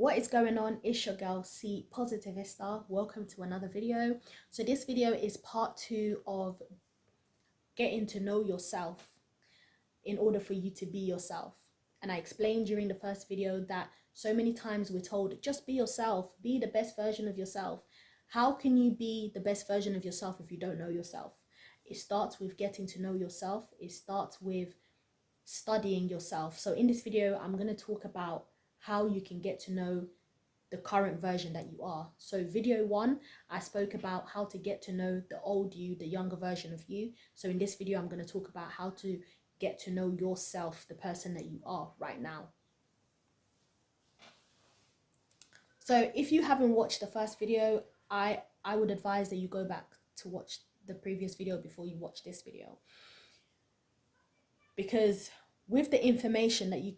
What is going on? It's your girl C-Positivista. Welcome to another video. So this video is part 2 of getting to know yourself in order for you to be yourself. And I explained during the first video that so many times we're told, just be yourself, be the best version of yourself. How can you be the best version of yourself if you don't know yourself? It starts with getting to know yourself. It starts with studying yourself. So in this video, I'm going to talk about how you can get to know the current version that you are. So video 1, I spoke about how to get to know the old you, the younger version of you. So in this video, I'm going to talk about how to get to know yourself, the person that you are right now. So if you haven't watched the first video, I would advise that you go back to watch the previous video before you watch this video. Because with the information that you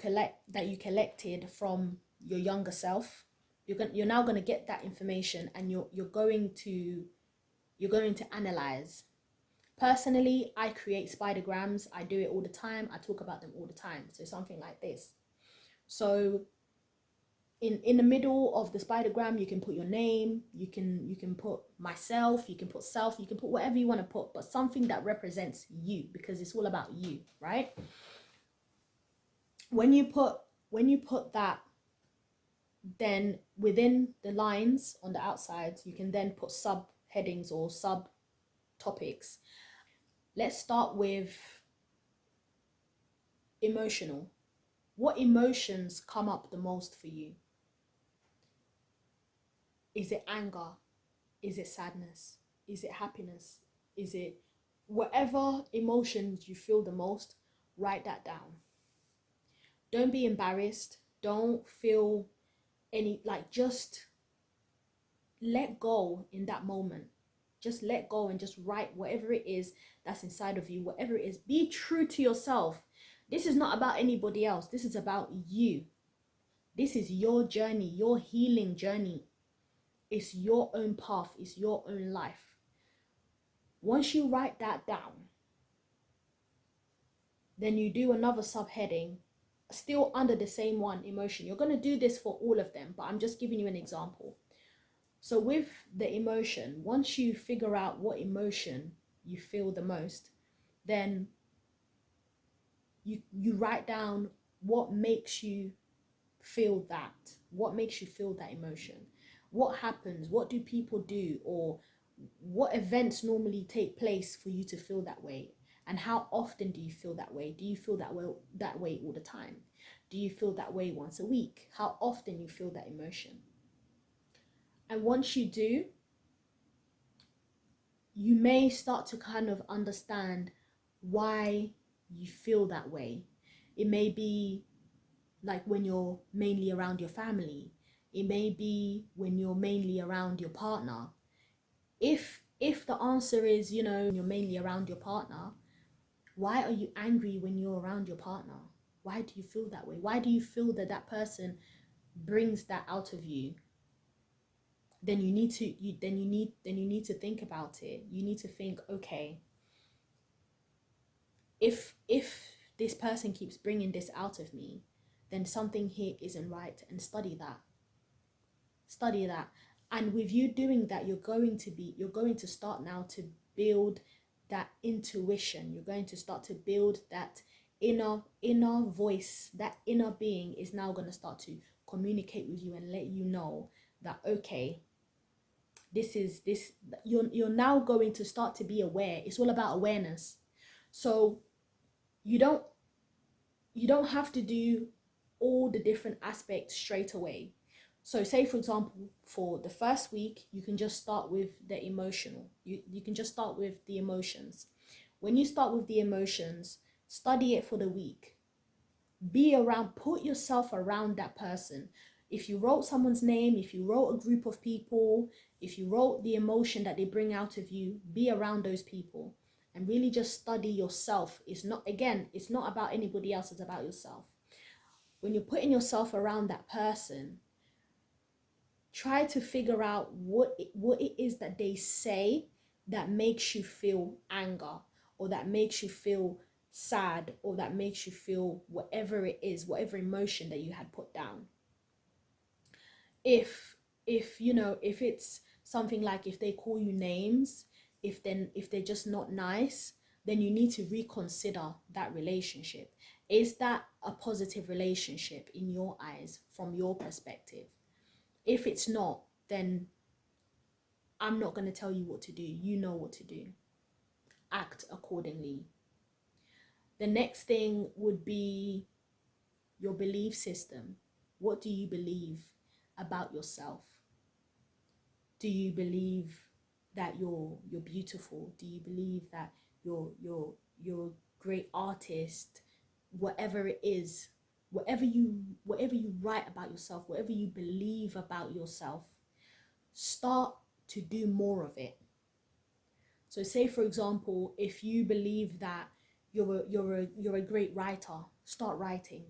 collected from your younger self, you're now going to get that information, and you're going to analyze. Personally, I create spidergrams. I do it all the time. I talk about them all the time. So something like this. So in the middle of the spidergram, you can put your name, you can put myself, you can put self, you can put whatever you want to put, but something that represents you, because it's all about you, right? When you put that, then within the lines on the outside, you can then put subheadings or subtopics. Let's start with emotional. What emotions come up the most for you? Is it anger? Is it sadness? Is it happiness? Is it whatever emotions you feel the most? Write that down. Don't be embarrassed. Don't feel any, just let go in that moment. Just let go and just write whatever it is that's inside of you, whatever it is. Be true to yourself. This is not about anybody else. This is about you. This is your journey, your healing journey. It's your own path. It's your own life. Once you write that down, then you do another subheading, still under the same one, emotion. You're going to do this for all of them, but I'm just giving you an example. So with the emotion, once you figure out what emotion you feel the most, then you write down what makes you feel that. What makes you feel that emotion? What happens? What do people do? Or what events normally take place for you to feel that way? And how often do you feel that way? Do you feel that way all the time? Do you feel that way once a week? How often you feel that emotion? And once you do, you may start to kind of understand why you feel that way. It may be like when you're mainly around your family. It may be when you're mainly around your partner. If the answer is, you're mainly around your partner, why are you angry when you're around your partner? Why do you feel that way? Why do you feel that that person brings that out of you? Then you need to think about it. You need to think, okay, if this person keeps bringing this out of me, then something here isn't right. And study that. And with you doing that, you're going to start now to build that intuition. You're going to start to build that inner voice. That inner being is now going to start to communicate with you and let you know that, okay, you're now going to start to be aware. It's all about awareness. So you don't have to do all the different aspects straight away. So say, for example, for the first week, you can just start with the emotional. You can just start with the emotions. When you start with the emotions, study it for the week. Put yourself around that person. If you wrote someone's name, if you wrote a group of people, if you wrote the emotion that they bring out of you, be around those people and really just study yourself. It's not about anybody else, it's about yourself. When you're putting yourself around that person, try to figure out what it is that they say that makes you feel anger, or that makes you feel sad, or that makes you feel whatever it is, whatever emotion that you had put down. If you know, if it's something like if they call you names, if they're just not nice, then you need to reconsider that relationship. Is that a positive relationship in your eyes from your perspective? If it's not, then I'm not going to tell you what to do. You know what to do. Act accordingly. The next thing would be your belief system. What do you believe about yourself? Do you believe that you're beautiful? Do you believe that you're a great artist? Whatever it is, whatever you write about yourself, whatever you believe about yourself, start to do more of it. So say for example, if you believe that you're a great writer, start writing.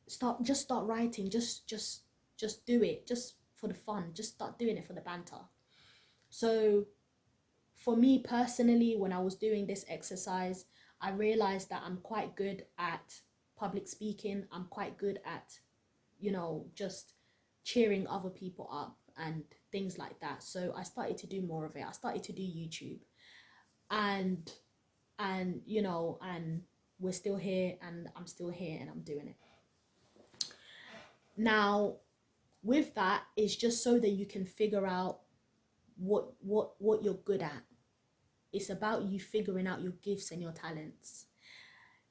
Start writing. Just do it, just for the fun. Just start doing it for the banter. So for me personally, when I was doing this exercise, I realized that I'm quite good at public speaking. I'm quite good at, you know, just cheering other people up and things like that. So I started to do more of it. I started to do YouTube, and you know, and we're still here, and I'm still here, and I'm doing it. Now, with that, it's just so that you can figure out what you're good at. It's about you figuring out your gifts and your talents.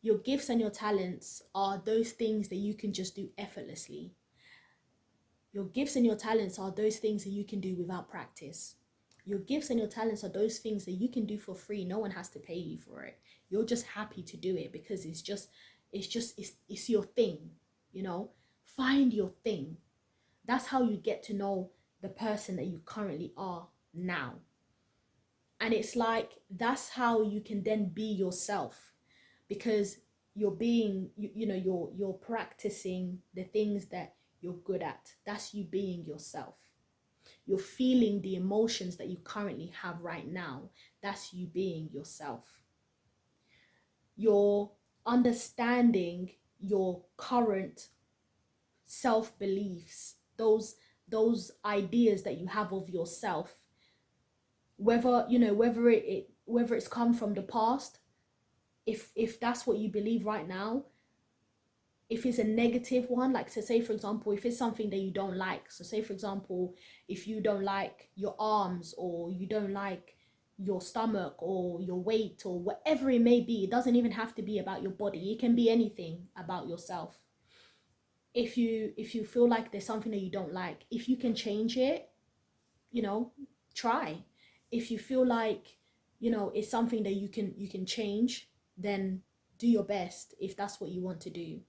Your gifts and your talents are those things that you can just do effortlessly. Your gifts and your talents are those things that you can do without practice. Your gifts and your talents are those things that you can do for free. No one has to pay you for it. You're just happy to do it because it's your thing, you know? Find your thing. That's how you get to know the person that you currently are now. And it's like, that's how you can then be yourself, because you're being, you know, you're practicing the things that you're good at. That's you being yourself. You're feeling the emotions that you currently have right now. That's you being yourself. You're understanding your current self-beliefs, those ideas that you have of yourself, whether, you know, whether it's come from the past, if that's what you believe right now. If it's a negative one, like, so say for example, if it's something that you don't like, so say for example, if you don't like your arms, or you don't like your stomach, or your weight, or whatever it may be, it doesn't even have to be about your body, it can be anything about yourself. If you feel like there's something that you don't like, if you can change it, you know, try. If you feel like, you know, it's something that you can change, then do your best if that's what you want to do.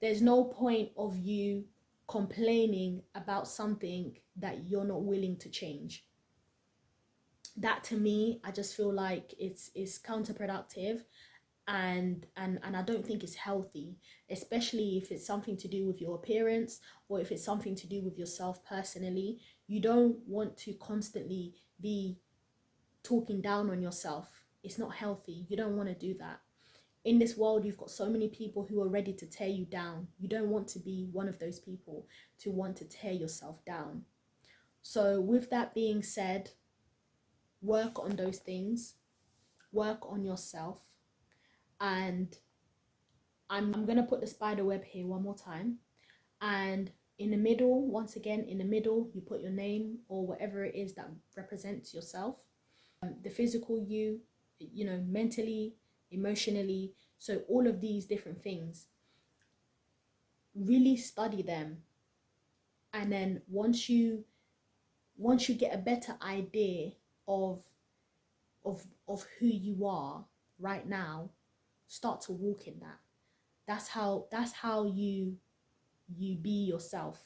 There's no point of you complaining about something that you're not willing to change. That, to me, I just feel like it's counterproductive, and I don't think it's healthy, especially if it's something to do with your appearance, or if it's something to do with yourself personally. You don't want to constantly be talking down on yourself. It's not healthy. You don't want to do that. In this world, you've got so many people who are ready to tear you down. You don't want to be one of those people to want to tear yourself down. So with that being said, work on those things, work on yourself. And I'm going to put the spider web here one more time. And in the middle, once again, in the middle, you put your name or whatever it is that represents yourself. The physical you know, mentally, emotionally. So all of these different things, really study them. And then once you get a better idea of who you are right now, start to walk in that. That's how you be yourself.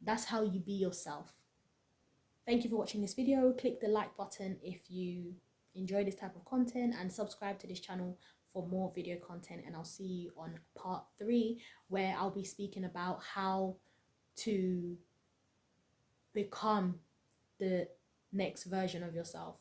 That's how you be yourself. Thank you for watching this video. Click the like button if you enjoy this type of content, and subscribe to this channel for more video content. And I'll see you on part 3, where I'll be speaking about how to become the next version of yourself.